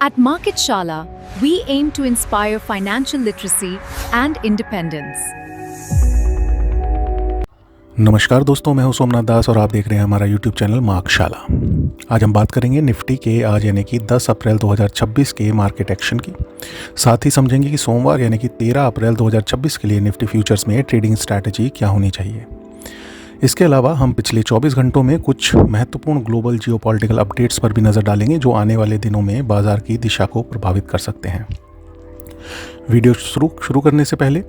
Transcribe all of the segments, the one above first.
At Market Shala, we aim to inspire financial literacy and independence. नमस्कार दोस्तों, मैं हूं सोमनाथ दास और आप देख रहे हैं हमारा YouTube चैनल मार्केट शाला। आज हम बात करेंगे निफ्टी के आज यानी कि 10 अप्रैल 2026 के मार्केट एक्शन की। साथ ही समझेंगे कि सोमवार यानी कि 13 अप्रैल 2026 के लिए निफ्टी फ्यूचर्स में ट्रेडिंग स्ट्रैटेजी क्या होनी चाहिए। इसके अलावा हम पिछले 24 घंटों में कुछ महत्वपूर्ण ग्लोबल जियोपॉलिटिकल अपडेट्स पर भी नज़र डालेंगे जो आने वाले दिनों में बाजार की दिशा को प्रभावित कर सकते हैं। वीडियो शुरू करने से पहले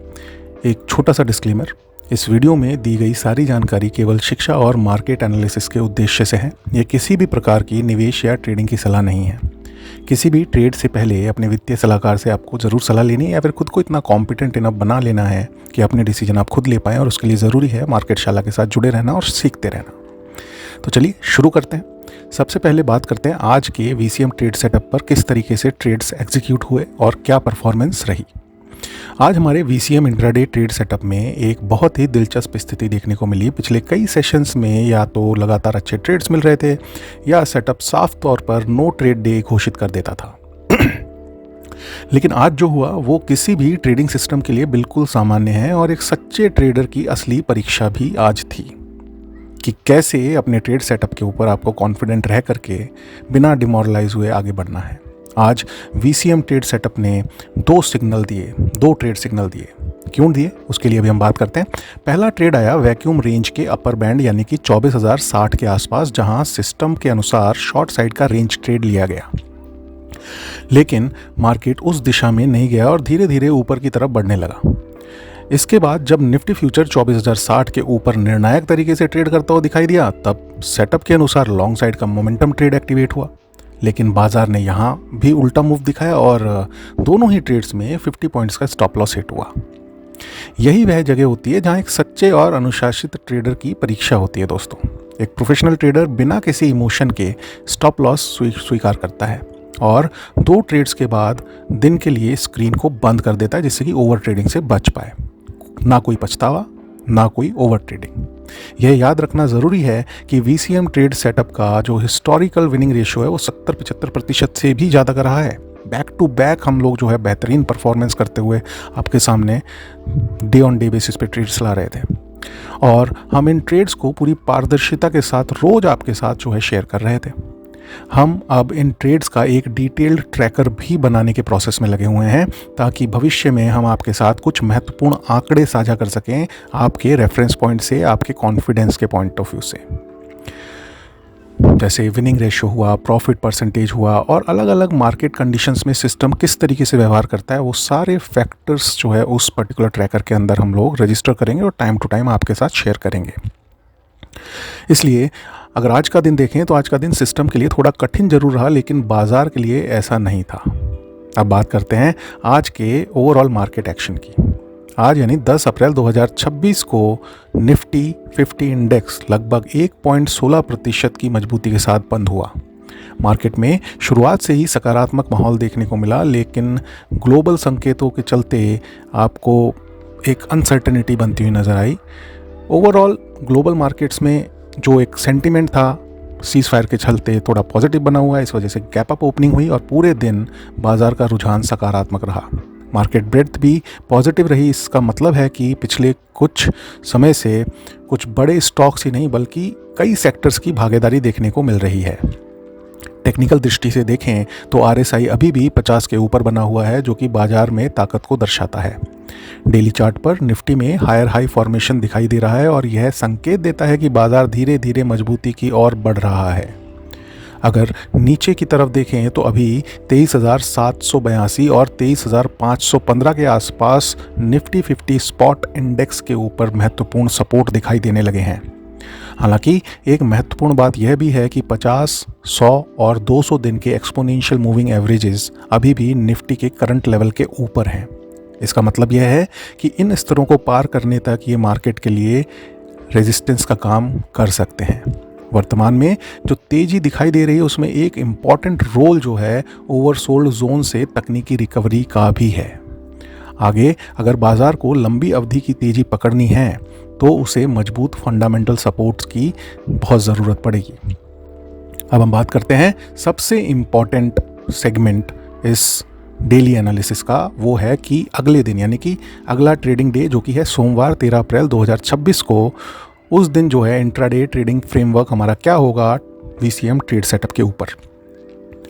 एक छोटा सा डिस्क्लेमर। इस वीडियो में दी गई सारी जानकारी केवल शिक्षा और मार्केट एनालिसिस के उद्देश्य से है। यह किसी भी प्रकार की निवेश या ट्रेडिंग की सलाह नहीं है। किसी भी ट्रेड से पहले अपने वित्तीय सलाहकार से आपको ज़रूर सलाह लेनी है या फिर खुद को इतना कॉम्पिटेंट इनफ बना लेना है कि अपने डिसीजन आप खुद ले पाएँ, और उसके लिए ज़रूरी है मार्केट शाला के साथ जुड़े रहना और सीखते रहना। तो चलिए शुरू करते हैं। सबसे पहले बात करते हैं आज के वीसीएम ट्रेड सेटअप पर किस तरीके से ट्रेड्स एग्जीक्यूट हुए और क्या परफॉर्मेंस रही। आज हमारे वीसीएम इंट्राडे ट्रेड सेटअप में एक बहुत ही दिलचस्प स्थिति देखने को मिली। पिछले कई सेशंस में या तो लगातार अच्छे ट्रेड्स मिल रहे थे या सेटअप साफ तौर पर नो ट्रेड डे घोषित कर देता था। लेकिन आज जो हुआ वो किसी भी ट्रेडिंग सिस्टम के लिए बिल्कुल सामान्य है और एक सच्चे ट्रेडर की असली परीक्षा भी आज थी कि कैसे अपने ट्रेड सेटअप के ऊपर आपको कॉन्फिडेंट रह करके बिना डिमोरलाइज हुए आगे बढ़ना है। आज वीसीएम ट्रेड सेटअप ने दो ट्रेड सिग्नल दिए। क्यों दिए उसके लिए अभी हम बात करते हैं। पहला ट्रेड आया वैक्यूम रेंज के अपर बैंड यानी कि 24,060 के आसपास, जहां सिस्टम के अनुसार शॉर्ट साइड का रेंज ट्रेड लिया गया। लेकिन मार्केट उस दिशा में नहीं गया और धीरे धीरे ऊपर की तरफ बढ़ने लगा। इसके बाद जब निफ्टी फ्यूचर 24,060 के ऊपर निर्णायक तरीके से ट्रेड करता हुआ दिखाई दिया, तब सेटअप के अनुसार लॉन्ग साइड का मोमेंटम ट्रेड एक्टिवेट हुआ। लेकिन बाजार ने यहाँ भी उल्टा मूव दिखाया और दोनों ही ट्रेड्स में 50 पॉइंट्स का स्टॉप लॉस हिट हुआ। यही वह जगह होती है जहाँ एक सच्चे और अनुशासित ट्रेडर की परीक्षा होती है दोस्तों। एक प्रोफेशनल ट्रेडर बिना किसी इमोशन के स्टॉप लॉस स्वीकार करता है और दो ट्रेड्स के बाद दिन के लिए स्क्रीन को बंद कर देता है, जिससे कि ओवर ट्रेडिंग से बच पाए। ना कोई पछतावा, ना कोई ओवर ट्रेडिंग। यह याद रखना ज़रूरी है कि वीसीएम ट्रेड सेटअप का जो हिस्टोरिकल विनिंग रेशियो है वो 70-75% से भी ज़्यादा का रहा है। बैक टू बैक हम लोग जो है बेहतरीन परफॉर्मेंस करते हुए आपके सामने डे ऑन डे बेसिस पे ट्रेड्स ला रहे थे, और हम इन ट्रेड्स को पूरी पारदर्शिता के साथ रोज़ आपके साथ जो है शेयर कर रहे थे। हम अब इन ट्रेड्स का एक डिटेल्ड ट्रैकर भी बनाने के प्रोसेस में लगे हुए हैं ताकि भविष्य में हम आपके साथ कुछ महत्वपूर्ण आंकड़े साझा कर सकें, आपके रेफरेंस पॉइंट से, आपके कॉन्फिडेंस के पॉइंट ऑफ व्यू से। जैसे विनिंग रेशियो हुआ, प्रॉफिट परसेंटेज हुआ और अलग अलग मार्केट कंडीशंस में सिस्टम किस तरीके से व्यवहार करता है, वो सारे फैक्टर्स जो है उस पर्टिकुलर ट्रैकर के अंदर हम लोग रजिस्टर करेंगे और टाइम टू टाइम आपके साथ शेयर करेंगे। इसलिए अगर आज का दिन देखें तो आज का दिन सिस्टम के लिए थोड़ा कठिन जरूर रहा, लेकिन बाजार के लिए ऐसा नहीं था। अब बात करते हैं आज के ओवरऑल मार्केट एक्शन की। आज यानी 10 अप्रैल 2026 को निफ्टी 50 इंडेक्स लगभग 1.16% की मजबूती के साथ बंद हुआ। मार्केट में शुरुआत से ही सकारात्मक माहौल देखने को मिला, लेकिन ग्लोबल संकेतों के चलते आपको एक अनसर्टेनिटी बनती हुई नजर आई। ओवरऑल ग्लोबल मार्केट्स में जो एक सेंटिमेंट था सीज फायर के चलते थोड़ा पॉजिटिव बना हुआ है। इस वजह से गैप अप ओपनिंग हुई और पूरे दिन बाजार का रुझान सकारात्मक रहा। मार्केट ब्रेड्थ भी पॉजिटिव रही। इसका मतलब है कि पिछले कुछ समय से कुछ बड़े स्टॉक्स ही नहीं बल्कि कई सेक्टर्स की भागीदारी देखने को मिल रही है। टेक्निकल दृष्टि से देखें तो आरएसआई अभी भी 50 के ऊपर बना हुआ है, जो कि बाजार में ताकत को दर्शाता है। डेली चार्ट पर निफ्टी में हायर हाई फॉर्मेशन दिखाई दे रहा है और यह संकेत देता है कि बाजार धीरे धीरे मजबूती की ओर बढ़ रहा है। अगर नीचे की तरफ देखें तो अभी 23,782 और 23,515 के आसपास निफ्टी 50 स्पॉट इंडेक्स के ऊपर महत्वपूर्ण सपोर्ट दिखाई देने लगे हैं। हालांकि एक महत्वपूर्ण बात यह भी है कि 50, 100 और 200 दिन के एक्सपोनेंशियल मूविंग एवरेजेस अभी भी निफ्टी के करंट लेवल के ऊपर हैं। इसका मतलब यह है कि इन स्तरों को पार करने तक ये मार्केट के लिए रेजिस्टेंस का काम कर सकते हैं। वर्तमान में जो तेजी दिखाई दे रही है उसमें एक इम्पॉर्टेंट रोल जो है ओवरसोल्ड जोन से तकनीकी रिकवरी का भी है। आगे अगर बाजार को लंबी अवधि की तेजी पकड़नी है तो उसे मजबूत फंडामेंटल सपोर्ट्स की बहुत ज़रूरत पड़ेगी। अब हम बात करते हैं सबसे इम्पॉर्टेंट सेगमेंट इस डेली एनालिसिस का वो है कि अगले दिन यानी कि अगला ट्रेडिंग डे जो कि है सोमवार 13 अप्रैल 2026 को, उस दिन जो है इंट्राडे ट्रेडिंग फ्रेमवर्क हमारा क्या होगा VCM ट्रेड सेटअप के ऊपर।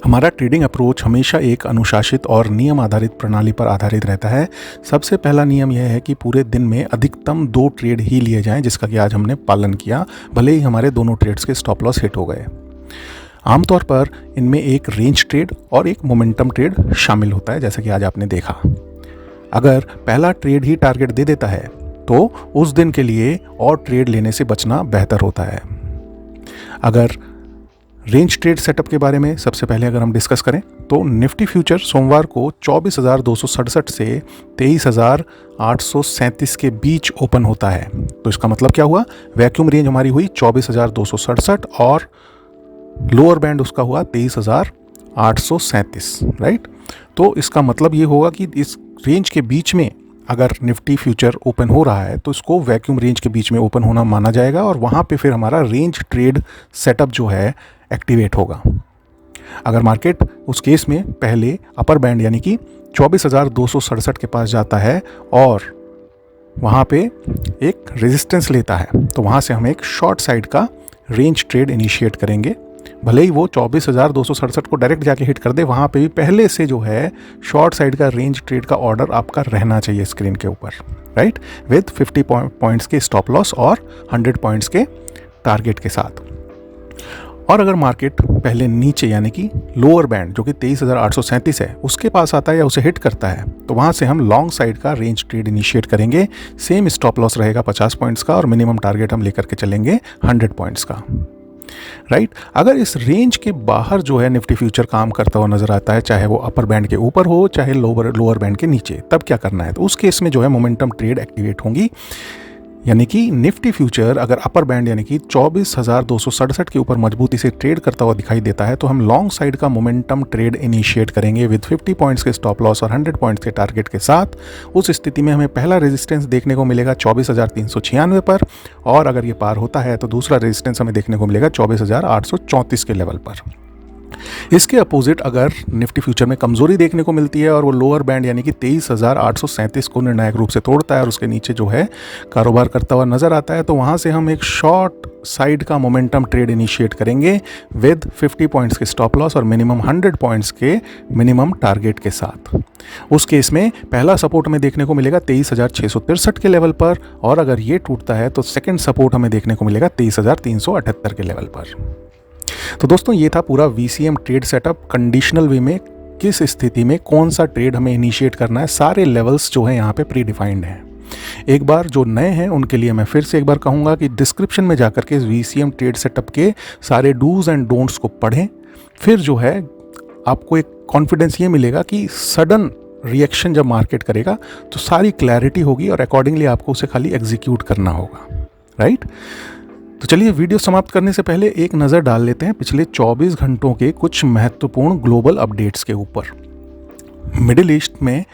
हमारा ट्रेडिंग अप्रोच हमेशा एक अनुशासित और नियम आधारित प्रणाली पर आधारित रहता है। सबसे पहला नियम यह है कि पूरे दिन में अधिकतम 2 ट्रेड ही लिए जाएं, जिसका कि आज हमने पालन किया, भले ही हमारे दोनों ट्रेड्स के स्टॉप लॉस हिट हो गए। आमतौर पर इनमें एक रेंज ट्रेड और एक मोमेंटम ट्रेड शामिल होता है, जैसा कि आज आपने देखा। अगर पहला ट्रेड ही टारगेट दे देता है तो उस दिन के लिए और ट्रेड लेने से बचना बेहतर होता है। अगर रेंज ट्रेड सेटअप के बारे में सबसे पहले अगर हम डिस्कस करें तो निफ्टी फ्यूचर सोमवार को 24,267 से 23,837 के बीच ओपन होता है। तो इसका मतलब क्या हुआ, वैक्यूम रेंज हमारी हुई 24,267 और लोअर बैंड उसका हुआ 23,837, राइट। तो इसका मतलब ये होगा कि इस रेंज के बीच में अगर निफ्टी फ्यूचर ओपन हो रहा है तो इसको वैक्यूम रेंज के बीच में ओपन होना माना जाएगा और वहाँ पे फिर हमारा रेंज ट्रेड सेटअप जो है एक्टिवेट होगा। अगर मार्केट उस केस में पहले अपर बैंड यानी कि 24,267 के पास जाता है और वहाँ पे एक रेजिस्टेंस लेता है तो वहाँ से हम एक शॉर्ट साइड का रेंज ट्रेड इनिशिएट करेंगे। भले ही वो 24,267 को डायरेक्ट जाके हिट कर दे, वहाँ पे भी पहले से जो है शॉर्ट साइड का रेंज ट्रेड का ऑर्डर आपका रहना चाहिए स्क्रीन के ऊपर, राइट, विद 50 पॉइंट्स के स्टॉप लॉस और 100 पॉइंट्स के टारगेट के साथ। और अगर मार्केट पहले नीचे यानी कि लोअर बैंड जो कि 23,837 है उसके पास आता है या उसे हिट करता है तो वहाँ से हम लॉन्ग साइड का रेंज ट्रेड इनिशिएट करेंगे। सेम स्टॉप लॉस रहेगा 50 पॉइंट्स का और मिनिमम टारगेट हम लेकर के चलेंगे 100 पॉइंट्स का, राइट। अगर इस रेंज के बाहर जो है निफ्टी फ्यूचर काम करता हुआ नजर आता है, चाहे वो अपर बैंड के ऊपर हो चाहे लोअर बैंड के नीचे, तब क्या करना है, तो उस केस में जो है मोमेंटम ट्रेड एक्टिवेट होंगी। यानी कि निफ्टी फ्यूचर अगर अपर बैंड यानी कि 24,267 के ऊपर मजबूती से ट्रेड करता हुआ दिखाई देता है तो हम लॉन्ग साइड का मोमेंटम ट्रेड इनिशिएट करेंगे विद 50 पॉइंट्स के स्टॉप लॉस और 100 पॉइंट्स के टारगेट के साथ। उस स्थिति में हमें पहला रेजिस्टेंस देखने को मिलेगा 24,396 पर और अगर ये पार होता है तो दूसरा रेजिस्टेंस हमें देखने को मिलेगा 24,834 के लेवल पर। इसके अपोजिट अगर निफ्टी फ्यूचर में कमजोरी देखने को मिलती है और वो लोअर बैंड यानी कि 23,837 को निर्णायक रूप से तोड़ता है और उसके नीचे जो है कारोबार करता हुआ नजर आता है तो वहां से हम एक शॉर्ट साइड का मोमेंटम ट्रेड इनिशिएट करेंगे विद 50 पॉइंट्स के स्टॉप लॉस और मिनिमम 100 पॉइंट्स के मिनिमम टारगेट के साथ। उस केस में पहला सपोर्ट हमें देखने को मिलेगा 23,663 के लेवल पर और अगर ये टूटता है तो सेकंड सपोर्ट हमें देखने को मिलेगा 23,378 के लेवल पर। तो दोस्तों ये था पूरा VCM ट्रेड सेटअप। कंडीशनल वे में किस स्थिति में कौन सा ट्रेड हमें इनिशिएट करना है, सारे लेवल्स जो है यहाँ पे प्री डिफाइंड हैं। एक बार जो नए हैं उनके लिए मैं फिर से एक बार कहूँगा कि डिस्क्रिप्शन में जाकर के इस VCM ट्रेड सेटअप के सारे डूज एंड डोंट्स को पढ़ें, फिर जो है आपको एक कॉन्फिडेंस ये मिलेगा कि सडन रिएक्शन जब मार्केट करेगा तो सारी क्लैरिटी होगी और अकॉर्डिंगली आपको उसे खाली एग्जीक्यूट करना होगा, राइट। तो चलिए वीडियो समाप्त करने से पहले एक नज़र डाल लेते हैं पिछले 24 घंटों के कुछ महत्वपूर्ण ग्लोबल अपडेट्स के ऊपर। मिडिल ईस्ट में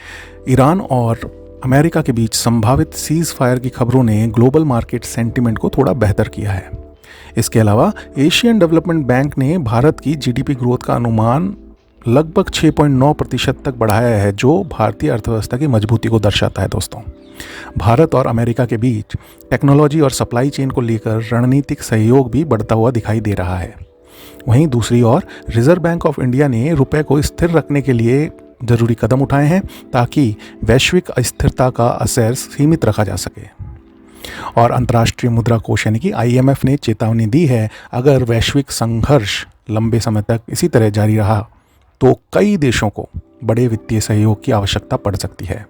ईरान और अमेरिका के बीच संभावित सीज फायर की खबरों ने ग्लोबल मार्केट सेंटिमेंट को थोड़ा बेहतर किया है। इसके अलावा एशियन डेवलपमेंट बैंक ने भारत की GDP ग्रोथ का अनुमान लगभग 6.9% तक बढ़ाया है, जो भारतीय अर्थव्यवस्था की मजबूती को दर्शाता है। दोस्तों, भारत और अमेरिका के बीच टेक्नोलॉजी और सप्लाई चेन को लेकर रणनीतिक सहयोग भी बढ़ता हुआ दिखाई दे रहा है। वहीं दूसरी ओर रिजर्व बैंक ऑफ इंडिया ने रुपए को स्थिर रखने के लिए जरूरी कदम उठाए हैं ताकि वैश्विक अस्थिरता का असर सीमित रखा जा सके। और अंतर्राष्ट्रीय मुद्रा कोष यानी कि IMF ने चेतावनी दी है, अगर वैश्विक संघर्ष लंबे समय तक इसी तरह जारी रहा तो कई देशों को बड़े वित्तीय सहयोग की आवश्यकता पड़ सकती है।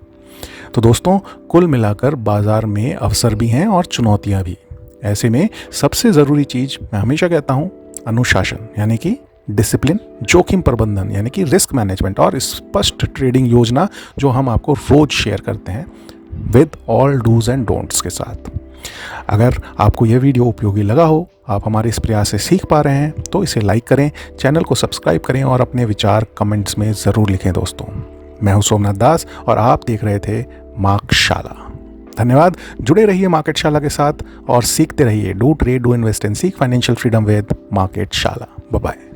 तो दोस्तों, कुल मिलाकर बाजार में अवसर भी हैं और चुनौतियां भी। ऐसे में सबसे ज़रूरी चीज़ मैं हमेशा कहता हूं अनुशासन यानी कि डिसिप्लिन, जोखिम प्रबंधन यानी कि रिस्क मैनेजमेंट और स्पष्ट ट्रेडिंग योजना जो हम आपको रोज शेयर करते हैं with all dos and don'ts के साथ। अगर आपको यह वीडियो उपयोगी लगा हो, आप हमारे इस प्रयास से सीख पा रहे हैं तो इसे लाइक करें, चैनल को सब्सक्राइब करें और अपने विचार कमेंट्स में ज़रूर लिखें। दोस्तों, मैं हूं सोमनाथ दास और आप देख रहे थे मार्केटशाला। धन्यवाद। जुड़े रहिए मार्केटशाला के साथ और सीखते रहिए। Do trade, do invest and seek financial freedom with Marketshala. Bye bye.